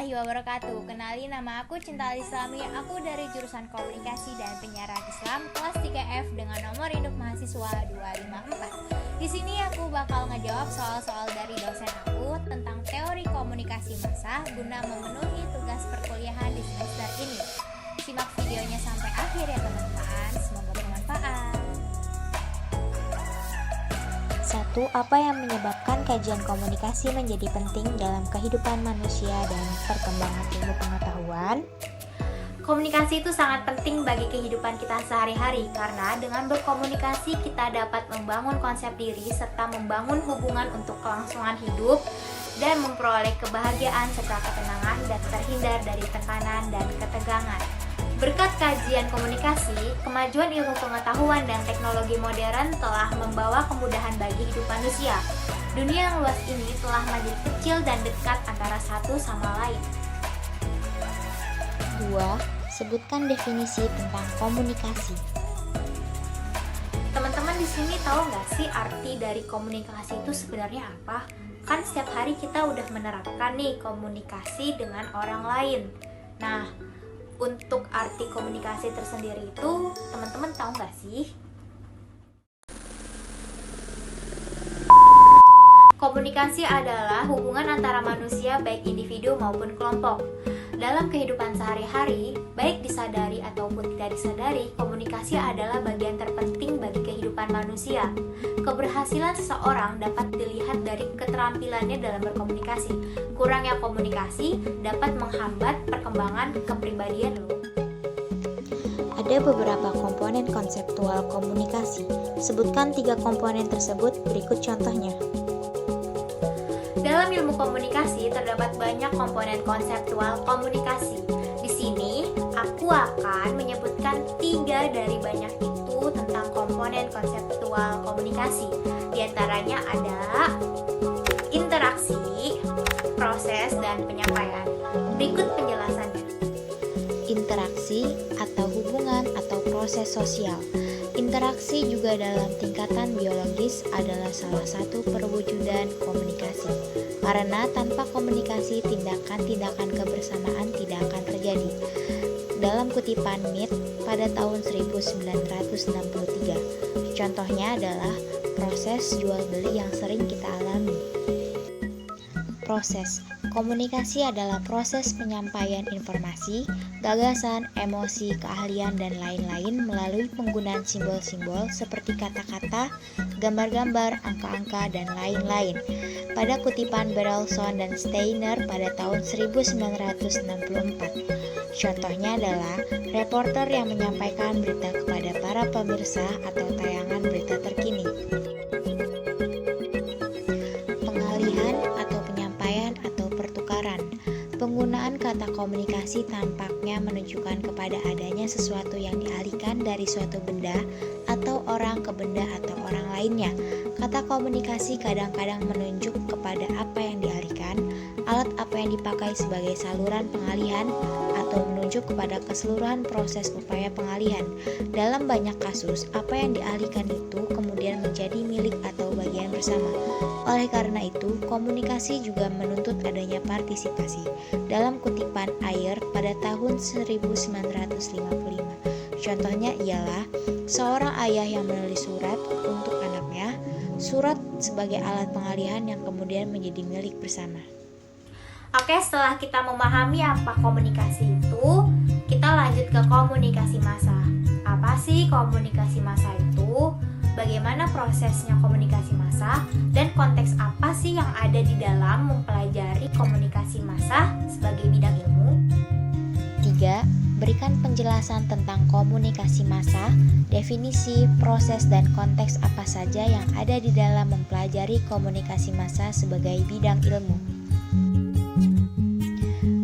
warahmatullahi wabarakatuh. Kenalin, nama aku Cinta Islami. Aku dari jurusan Komunikasi dan Penyiaran Islam kelas 3F dengan nomor induk mahasiswa 254. Di sini aku bakal ngejawab soal-soal dari dosen aku tentang teori komunikasi massa guna memenuhi tugas perkuliahan di semester ini. Simak videonya sampai akhir ya teman-teman. Semoga bermanfaat. 1. Apa yang menyebabkan kajian komunikasi menjadi penting dalam kehidupan manusia dan perkembangan ilmu pengetahuan? Komunikasi itu sangat penting bagi kehidupan kita sehari-hari karena dengan berkomunikasi kita dapat membangun konsep diri serta membangun hubungan untuk kelangsungan hidup dan memperoleh kebahagiaan serta ketenangan dan terhindar dari tekanan dan ketegangan. Berkat kajian komunikasi, kemajuan ilmu pengetahuan dan teknologi modern telah membawa kemudahan bagi hidup manusia. Dunia yang luas ini telah menjadi kecil dan dekat antara satu sama lain. 2. Sebutkan definisi tentang komunikasi. Teman-teman di sini tahu nggak sih arti dari komunikasi itu sebenarnya apa? Kan setiap hari kita udah menerapkan nih komunikasi dengan orang lain. Nah, untuk arti komunikasi tersendiri itu, teman-teman tahu nggak sih? Komunikasi adalah hubungan antara manusia baik individu maupun kelompok. Dalam kehidupan sehari-hari, baik disadari ataupun tidak disadari, komunikasi adalah bagian terpenting bagi kehidupan manusia. Keberhasilan seseorang dapat dilihat dari keterampilannya dalam berkomunikasi. Kurangnya komunikasi dapat menghambat perkembangan kepribadian lo. Ada beberapa komponen konseptual komunikasi. Sebutkan 3 komponen tersebut, berikut contohnya. Dalam ilmu komunikasi terdapat banyak komponen konseptual komunikasi. Di sini aku akan menyebutkan 3 dari banyak itu tentang komponen konseptual komunikasi. Di antaranya ada interaksi, proses, dan penyampaian. Berikut penjelasannya. Interaksi atau hubungan atau proses sosial. Interaksi juga dalam tingkatan biologis adalah salah satu perwujudan komunikasi. Karena tanpa komunikasi, tindakan-tindakan kebersamaan tidak akan terjadi. Dalam kutipan MIT pada tahun 1963, contohnya adalah proses jual beli yang sering kita alami. Proses komunikasi adalah proses penyampaian informasi, gagasan, emosi, keahlian, dan lain-lain melalui penggunaan simbol-simbol seperti kata-kata, gambar-gambar, angka-angka, dan lain-lain. Pada kutipan Berelson dan Steiner pada tahun 1964. Contohnya adalah reporter yang menyampaikan berita kepada para pemirsa atau tayangan berita terkini. Pengalihan atau penyampaian atau pertukaran. Penggunaan kata komunikasi tampaknya menunjukkan kepada adanya sesuatu yang dialihkan dari suatu benda atau orang ke benda atau orang lainnya. Kata komunikasi kadang-kadang menunjuk kepada apa yang dialihkan, alat apa yang dipakai sebagai saluran pengalihan, atau menunjuk kepada keseluruhan proses upaya pengalihan. Dalam banyak kasus, apa yang dialihkan itu kemudian menjadi milik atau bagian bersama. Oleh karena itu, komunikasi juga menuntut adanya partisipasi. Dalam kutipan Ayer pada tahun 1955. Contohnya ialah seorang ayah yang menulis surat untuk anaknya, surat sebagai alat pengalihan yang kemudian menjadi milik bersama. Oke, setelah kita memahami apa komunikasi itu, kita lanjut ke komunikasi massa. Apa sih komunikasi massa itu? Bagaimana prosesnya komunikasi massa? Dan konteks apa sih yang ada di dalam mempelajari komunikasi massa sebagai bidang ilmu? 3. Berikan penjelasan tentang komunikasi massa, definisi, proses, dan konteks apa saja yang ada di dalam mempelajari komunikasi massa sebagai bidang ilmu.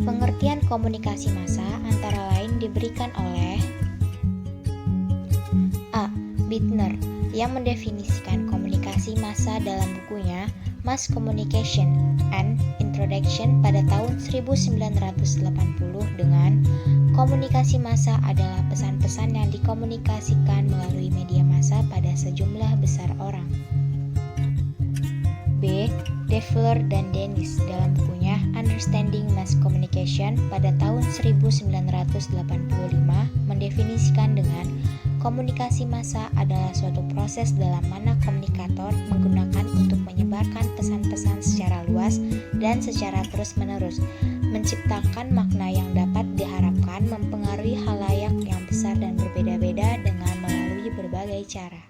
Pengertian komunikasi massa antara lain diberikan oleh A. Bittner yang mendefinisikan komunikasi massa dalam bukunya Mass Communication and Introduction pada tahun 1980 dengan komunikasi massa adalah pesan-pesan yang dikomunikasikan melalui media massa pada sejumlah besar orang. B. B. Devler dan Dennis dalam bukunya Understanding Mass Communication pada tahun 1985 mendefinisikan dengan komunikasi massa adalah suatu proses dalam mana komunikator menggunakan untuk menyebarkan pesan-pesan secara luas dan secara terus-menerus, menciptakan makna yang dapat diharapkan mempengaruhi halayak yang besar dan berbeda-beda dengan melalui berbagai cara.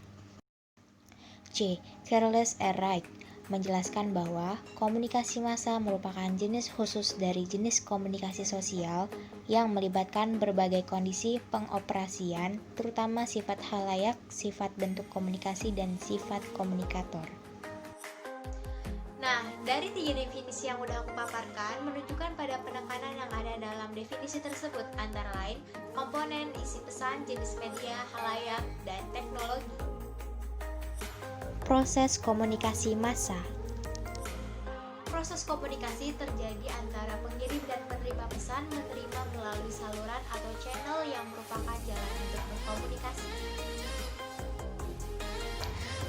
C. Charles R. Wright menjelaskan bahwa komunikasi massa merupakan jenis khusus dari jenis komunikasi sosial yang melibatkan berbagai kondisi pengoperasian, terutama sifat halayak, sifat bentuk komunikasi, dan sifat komunikator. Nah, dari 3 definisi yang udah aku paparkan menunjukkan pada penekanan yang ada dalam definisi tersebut, antara lain komponen, isi pesan, jenis media, halayak, dan teknologi. Proses komunikasi massa. Proses komunikasi terjadi antara pengirim dan penerima pesan menerima melalui saluran atau channel yang merupakan jalan untuk berkomunikasi.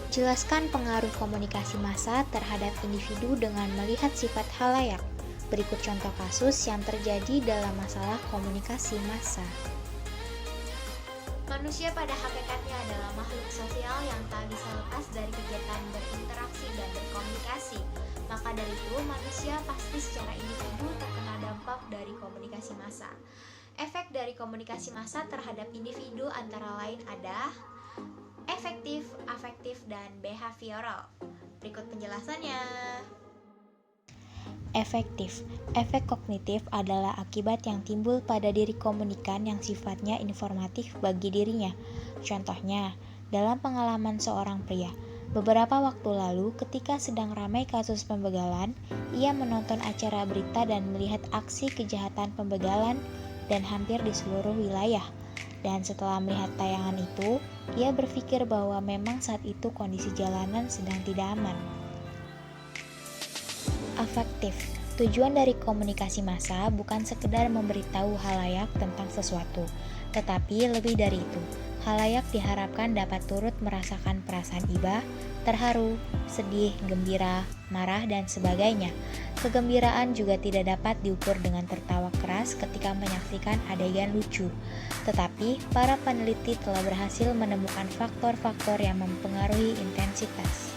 Jelaskan pengaruh komunikasi massa terhadap individu dengan melihat sifat halayak. Berikut contoh kasus yang terjadi dalam masalah komunikasi massa. Manusia pada hakikatnya adalah makhluk sosial yang tak bisa lepas dari kegiatan berinteraksi dan berkomunikasi. Maka dari itu, manusia pasti secara individu terkena dampak dari komunikasi massa. Efek dari komunikasi massa terhadap individu antara lain ada efektif, afektif, dan behavioral. Berikut penjelasannya. Efektif. Efek kognitif adalah akibat yang timbul pada diri komunikan yang sifatnya informatif bagi dirinya. Contohnya, dalam pengalaman seorang pria, beberapa waktu lalu ketika sedang ramai kasus pembegalan, ia menonton acara berita dan melihat aksi kejahatan pembegalan dan hampir di seluruh wilayah. Dan setelah melihat tayangan itu, ia berpikir bahwa memang saat itu kondisi jalanan sedang tidak aman. Afektif. Tujuan dari komunikasi massa bukan sekedar memberitahu halayak tentang sesuatu, tetapi lebih dari itu. Halayak diharapkan dapat turut merasakan perasaan iba, terharu, sedih, gembira, marah, dan sebagainya. Kegembiraan juga tidak dapat diukur dengan tertawa keras ketika menyaksikan adegan lucu. Tetapi, para peneliti telah berhasil menemukan faktor-faktor yang mempengaruhi intensitas.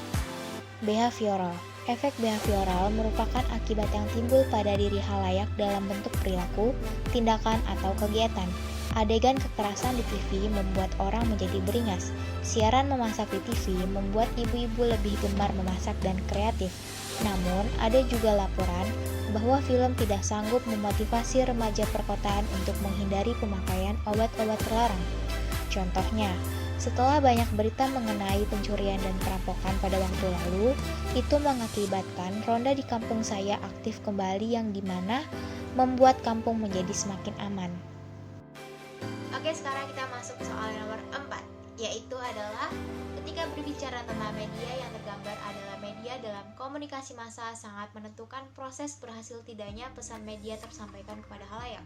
Behavioral. Efek behavioral merupakan akibat yang timbul pada diri halayak dalam bentuk perilaku, tindakan, atau kegiatan. Adegan kekerasan di TV membuat orang menjadi beringas. Siaran memasak di TV membuat ibu-ibu lebih gemar memasak dan kreatif. Namun, ada juga laporan bahwa film tidak sanggup memotivasi remaja perkotaan untuk menghindari pemakaian obat-obat terlarang. Contohnya, setelah banyak berita mengenai pencurian dan perampokan pada waktu lalu, itu mengakibatkan ronda di kampung saya aktif kembali yang dimana membuat kampung menjadi semakin aman. Oke, sekarang kita masuk soal nomor 4, yaitu adalah ketika berbicara tentang media, yang tergambar adalah media dalam komunikasi massa sangat menentukan proses berhasil tidaknya pesan media tersampaikan kepada halayak.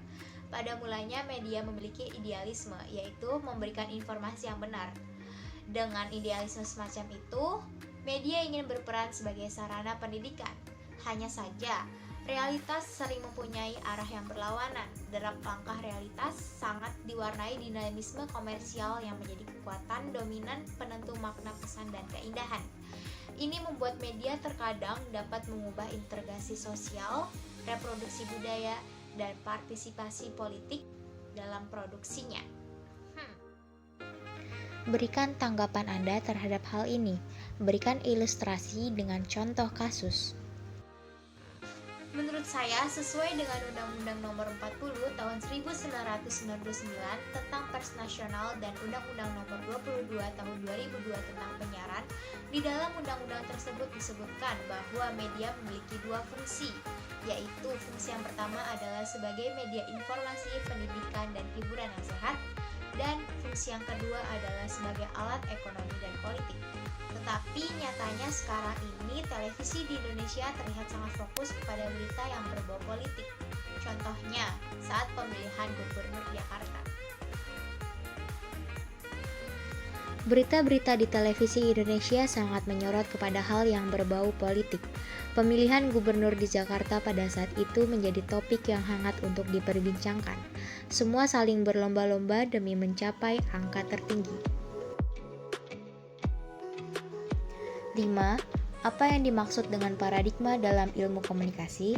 Pada mulanya media memiliki idealisme, yaitu memberikan informasi yang benar. Dengan idealisme semacam itu, media ingin berperan sebagai sarana pendidikan. Hanya saja, realitas sering mempunyai arah yang berlawanan. Derap langkah realitas sangat diwarnai dinamisme komersial yang menjadi kekuatan dominan penentu makna pesan dan keindahan. Ini membuat media terkadang dapat mengubah integrasi sosial, reproduksi budaya, dan partisipasi politik dalam produksinya. Berikan tanggapan Anda terhadap hal ini. Berikan ilustrasi dengan contoh kasus. Menurut saya, sesuai dengan Undang-Undang Nomor 40 Tahun 1999 tentang Pers Nasional dan Undang-Undang Nomor 22 Tahun 2002 tentang penyiaran, di dalam undang-undang tersebut disebutkan bahwa media memiliki 2 fungsi, yaitu fungsi yang pertama adalah sebagai media informasi, pendidikan, dan hiburan yang sehat, dan fungsi yang kedua adalah sebagai alat ekonomi dan politik. Tetapi nyatanya sekarang ini televisi di Indonesia terlihat sangat fokus kepada berita yang berbau politik. Contohnya saat pemilihan gubernur Jakarta. Berita-berita di televisi Indonesia sangat menyorot kepada hal yang berbau politik. Pemilihan gubernur di Jakarta pada saat itu menjadi topik yang hangat untuk diperbincangkan. Semua saling berlomba-lomba demi mencapai angka tertinggi. 5. Apa yang dimaksud dengan paradigma dalam ilmu komunikasi?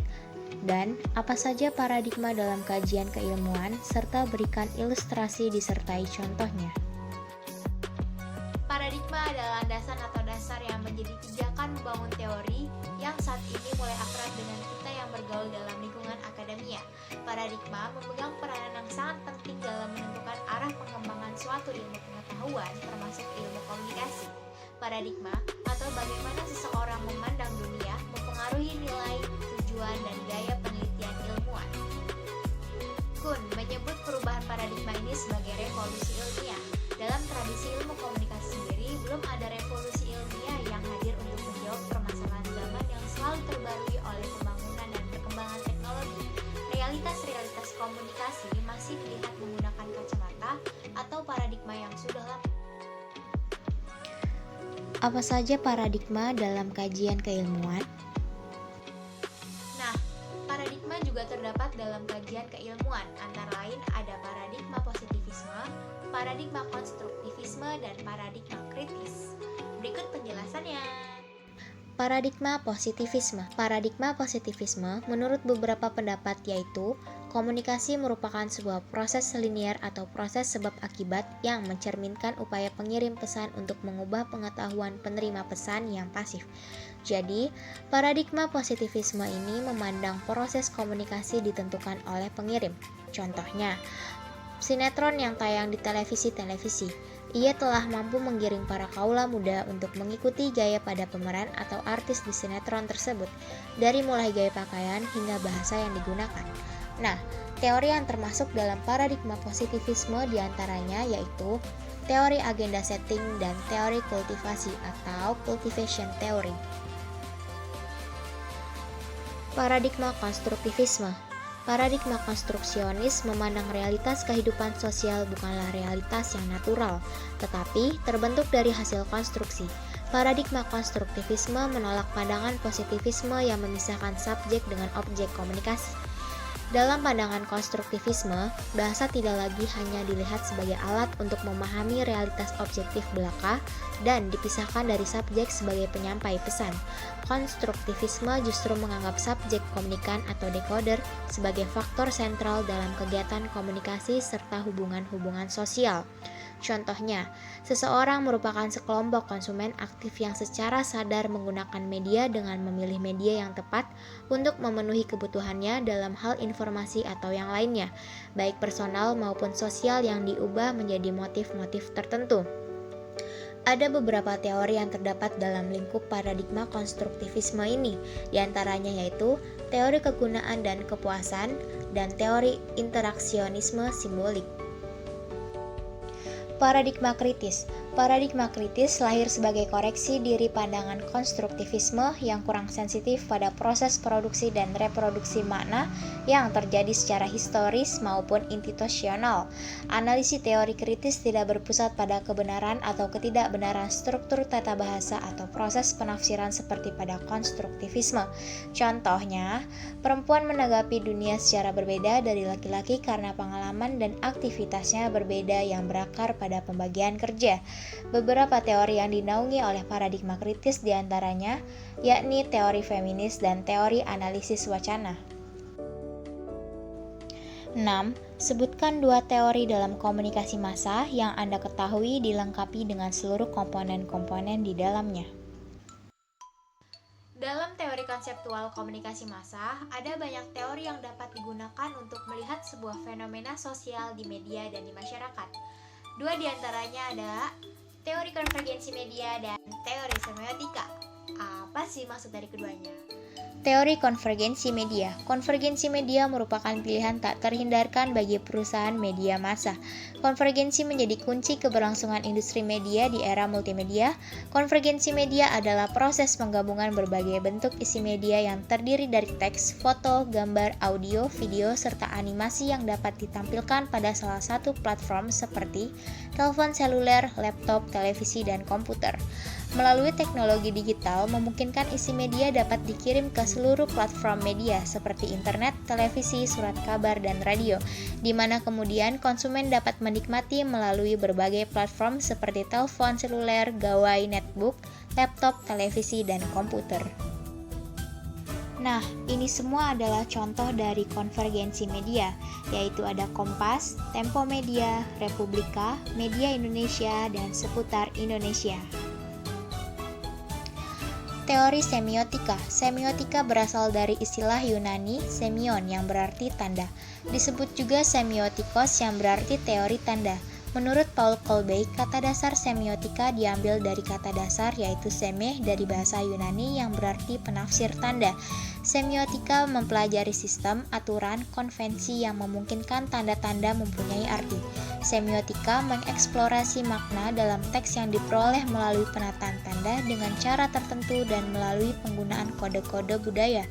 Dan apa saja paradigma dalam kajian keilmuan, serta berikan ilustrasi disertai contohnya. Paradigma adalah landasan atau dasar yang menjadi pijakan membangun teori yang saat ini mulai akrab dengan kita yang bergaul dalam lingkungan akademia. Paradigma memegang peranan yang sangat penting dalam menentukan arah pengembangan suatu ilmu pengetahuan, termasuk ilmu komunikasi. Paradigma atau bagaimana seseorang memandang dunia mempengaruhi nilai, tujuan, dan gaya penelitian ilmuwan. Kuhn menyebut perubahan paradigma ini sebagai revolusi ilmiah. Dalam tradisi ilmu komunikasi sendiri, belum ada revolusi ilmiah yang hadir untuk menjawab permasalahan zaman yang selalu terbarui oleh pembangunan dan perkembangan teknologi. Realitas-realitas komunikasi masih dilihat menggunakan kacamata atau paradigma yang sudah lama. Apa saja paradigma dalam kajian keilmuan? Nah, paradigma juga terdapat dalam kajian keilmuan, antara lain ada paradigma positivisme, paradigma konstruktivisme, dan paradigma kritis. Berikut penjelasannya. Paradigma positivisme. Paradigma positivisme menurut beberapa pendapat yaitu komunikasi merupakan sebuah proses linier atau proses sebab akibat yang mencerminkan upaya pengirim pesan untuk mengubah pengetahuan penerima pesan yang pasif. Jadi, paradigma positivisme ini memandang proses komunikasi ditentukan oleh pengirim. Contohnya, sinetron yang tayang di televisi. Ia telah mampu menggiring para kaula muda untuk mengikuti gaya pada pemeran atau artis di sinetron tersebut, dari mulai gaya pakaian hingga bahasa yang digunakan. Nah, teori yang termasuk dalam paradigma positivisme diantaranya yaitu teori agenda setting dan teori kultivasi atau cultivation theory. Paradigma konstruktivisme. Paradigma konstruksionis memandang realitas kehidupan sosial bukanlah realitas yang natural, tetapi terbentuk dari hasil konstruksi. Paradigma konstruktivisme menolak pandangan positivisme yang memisahkan subjek dengan objek komunikasi. Dalam pandangan konstruktivisme, bahasa tidak lagi hanya dilihat sebagai alat untuk memahami realitas objektif belaka dan dipisahkan dari subjek sebagai penyampai pesan. Konstruktivisme justru menganggap subjek komunikan atau decoder sebagai faktor sentral dalam kegiatan komunikasi serta hubungan-hubungan sosial. Contohnya, seseorang merupakan sekelompok konsumen aktif yang secara sadar menggunakan media dengan memilih media yang tepat untuk memenuhi kebutuhannya dalam hal informasi atau yang lainnya, baik personal maupun sosial yang diubah menjadi motif-motif tertentu. Ada beberapa teori yang terdapat dalam lingkup paradigma konstruktivisme ini, diantaranya yaitu teori kegunaan dan kepuasan dan teori interaksionisme simbolik. Paradigma kritis. Paradigma kritis lahir sebagai koreksi diri pandangan konstruktivisme yang kurang sensitif pada proses produksi dan reproduksi makna yang terjadi secara historis maupun institusional. Analisis teori kritis tidak berpusat pada kebenaran atau ketidakbenaran struktur tata bahasa atau proses penafsiran seperti pada konstruktivisme. Contohnya, perempuan menanggapi dunia secara berbeda dari laki-laki karena pengalaman dan aktivitasnya berbeda yang berakar pada pembagian kerja. Beberapa teori yang dinaungi oleh paradigma kritis diantaranya yakni teori feminis dan teori analisis wacana. 6. Sebutkan 2 teori dalam komunikasi massa yang Anda ketahui dilengkapi dengan seluruh komponen-komponen di dalamnya. Dalam teori konseptual komunikasi massa, ada banyak teori yang dapat digunakan untuk melihat sebuah fenomena sosial di media dan di masyarakat. 2 diantaranya adalah teori konvergensi media dan teori semiotika. Apa sih maksud dari keduanya? Teori konvergensi media. Konvergensi media merupakan pilihan tak terhindarkan bagi perusahaan media massa. Konvergensi menjadi kunci keberlangsungan industri media di era multimedia. Konvergensi media adalah proses penggabungan berbagai bentuk isi media yang terdiri dari teks, foto, gambar, audio, video, serta animasi yang dapat ditampilkan pada salah satu platform seperti telepon seluler, laptop, televisi, dan komputer. Melalui teknologi digital, memungkinkan isi media dapat dikirim ke seluruh platform media seperti internet, televisi, surat kabar, dan radio, di mana kemudian konsumen dapat menikmati melalui berbagai platform seperti telepon seluler, gawai, netbook, laptop, televisi, dan komputer. Nah, ini semua adalah contoh dari konvergensi media, yaitu ada Kompas, Tempo Media, Republika, Media Indonesia, dan Seputar Indonesia. Teori semiotika. Semiotika berasal dari istilah Yunani semion yang berarti tanda. Disebut juga semiotikos yang berarti teori tanda. Menurut Paul Kolbe, kata dasar semiotika diambil dari kata dasar yaitu semeh dari bahasa Yunani yang berarti penafsir tanda. Semiotika mempelajari sistem, aturan, konvensi yang memungkinkan tanda-tanda mempunyai arti. Semiotika mengeksplorasi makna dalam teks yang diperoleh melalui penataan tanda dengan cara tertentu dan melalui penggunaan kode-kode budaya.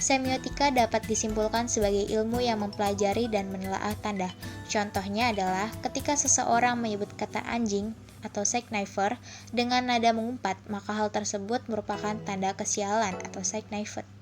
Semiotika dapat disimpulkan sebagai ilmu yang mempelajari dan menelaah tanda. Contohnya adalah ketika seseorang menyebut kata anjing atau Zeichnifer dengan nada mengumpat, maka hal tersebut merupakan tanda kesialan atau Zeichnifer.